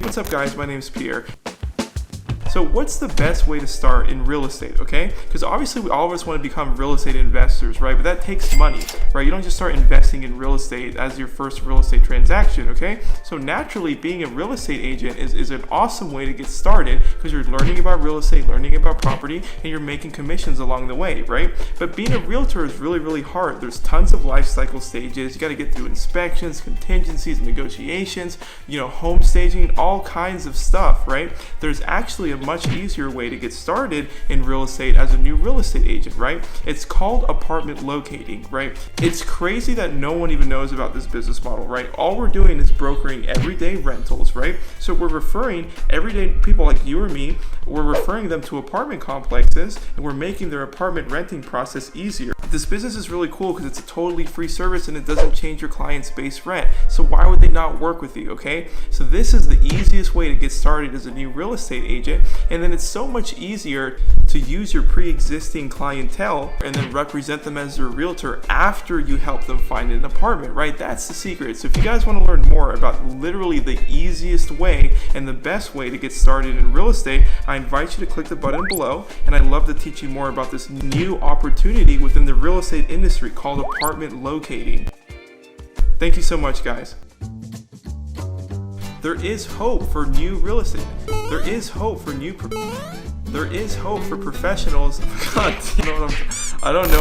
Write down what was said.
What's up guys, my name is Pierre. So what's the best way to start in real estate, okay? Because obviously all of us want to become real estate investors, right? But that takes money, right? You don't just start investing in real estate as your first real estate transaction, okay? So naturally, being a real estate agent is an awesome way to get started because you're learning about real estate, learning about property, and you're making commissions along the way, right? But being a realtor is really, really hard. There's tons of life cycle stages. You got to get through inspections, contingencies, negotiations, home staging, all kinds of stuff, right? There's actually a much easier way to get started in real estate as a new real estate agent, right? It's called apartment locating, right? It's crazy that no one even knows about this business model, right? All we're doing is brokering everyday rentals, right? So we're referring everyday people like you or me, we're referring them to apartment complexes, and we're making their apartment renting process easier. This business is really cool because it's a totally free service and it doesn't change your client's base rent. So why would they not work with you, okay? So this is the easiest way to get started as a new real estate agent. And then it's so much easier to use your pre-existing clientele and then represent them as your realtor after you help them find an apartment, right? That's the secret. So if you guys want to learn more about literally the easiest way and the best way to get started in real estate, I invite you to click the button below, and I'd love to teach you more about this new opportunity within the real estate industry called apartment locating. Thank you so much, guys. There is hope for new real estate. There is hope for professionals. God, I don't know.